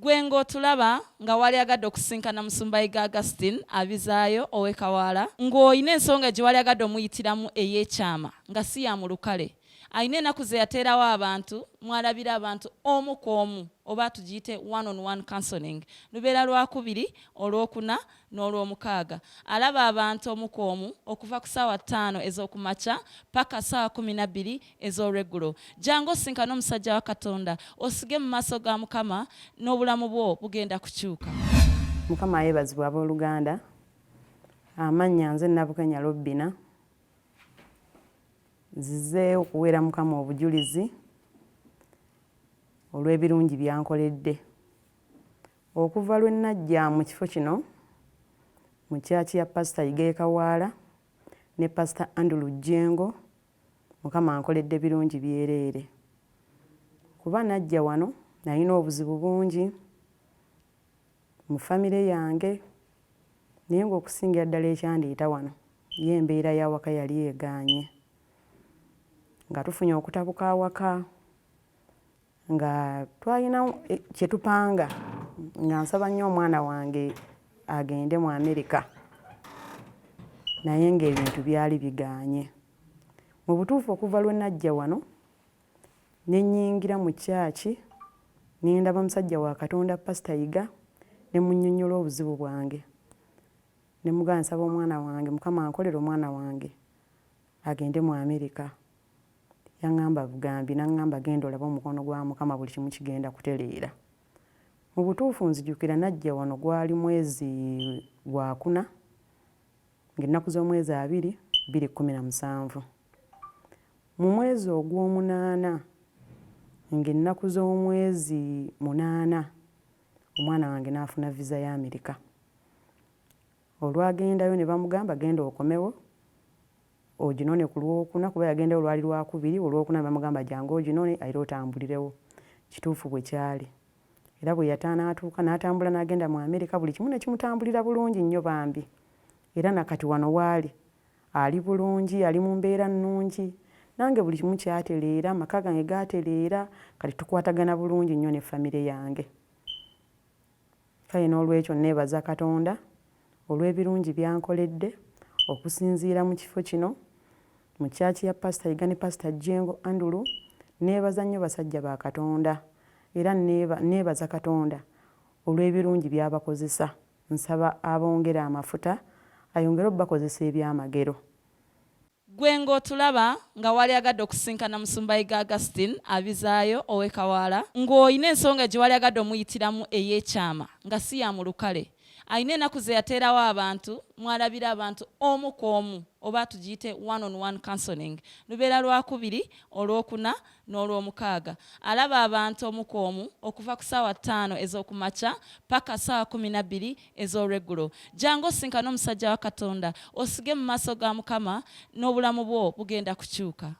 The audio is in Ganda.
Gwengo tulaba nga wali agadde okusinkana Musumbayiga Augustine abizaayo ow'Ekawala ng'oyina ensonga gye wali agadde omuyitiramu ey'ekyama nga si ya mu lukale. Ayina ennaku ze yateerawo abantu mwalabira abantu omu ku omu oba tugiyite one-on-one counseling. Lubeera Lwakubiri, Olwokuna n'Olwomukaaga. Alaba abantu omu ku omu okuva ku ssaawa 5 ez'okumakya paka ssaawa 12 ez'olweggulo. Jangu osinkana omusajja wa Katonda osige mu maaso ga Mukama n'obulamu bwo bugenda kukyuka. Mukama yeebazibwa abooluganda. Amannya nze Nabukenya Lobbina. Nzize okuweera Mukama obujulizi olw'ebirungi byankoledde. Okuva lwe najja mu kifo kino mu kyaki ya Pastor Ekawaala ne Pastor Jengo, Mukama ankoledde birungi byereere. Kuba najja wano nalina obuzibu bungi mu famire yange, naye ng'okusingira ddala ekyandeeta wano ye embeera y'awaka yali egaanye. Nga tufunye okutabuka awaka nga twalina kye tupanga nga nsaba nnyo omwana wange agende mu Amerika, naye ng'ebintu byali bigaanye. Mu butuufu okuva lwe najja wano ne nnyingira mu kyaki ne ndaba musajja wa Katonda Pastor Yiga ne munnyonnyola obuzibu bwange. Ne mugamba nsaba omwana wange, Mukama ankolere omwana wange agende mu Amerika. Yaŋŋamba bugambi n'aŋŋamba genda olabe omukono gwa Mukama buli kimu kigenda kutereera. Mu butuufu nzijukira najja wano gwali mwezi gwa 4 ng'ennaku z'omwezi 2/2017. Mu mwezi ogw'omunaana ng'ennaku z'omwezi 8 omwana wange n'afuna visa ya Amerika. Olwagendayo ne bamugamba genda okomewo oginone ku Lwokuna, kuba yagendayo lwali Lwakubiri, Olwokuna bamugamba jangu oginone ayire otambulirewo. Kituufu bwe kyali. Era bwe yataanaatuuka n'atambula n'agenda mu Amerika, buli kimu ne kimutambulira bulungi nnyo bambi. Era nakati wano waali ali bulungi, ali mu mbeera nnungi. Nange buli kimu kyatereera, amaka gange gaatereera, kati tukwatagana bulungi nnyo ne famire yange. Kale n'olwekyo neebaza Katonda olw'ebirungi byankoledde okusinziira mu kifo kino mu kyaki ya Pastor Yiga ne Pastor Jengo Andulu. Neebaza nnyo basajja ba Katonda era neebaza Katonda olw'ebirungi by'abakozesa. Nsaba abongera amafuta ayongere obbakozesa ebyamagero. Gwengo tulaba nga wali agadde okusinkana Musumbayiga Augustine abizaayo ow'Ekawala ng'oyina ensonga gye wali agadde omuyitiramu ey'ekyama nga si ya mu lukale. Ayina ennaku ze yateerawo abantu mwalabira abantu omu ku omu oba tugiyite one-on-one counseling. Lubeera Lwakubiri, Olwokuna n'Olwomukaaga. Alaba abantu omu ku omu okuva ku ssaawa 5 ez'okumakya paka ssaawa 12 ez'olweggulo. Jangu osinkana omusajja wa Katonda osige mu maaso ga Mukama n'obulamu bwo bugenda kukyuka.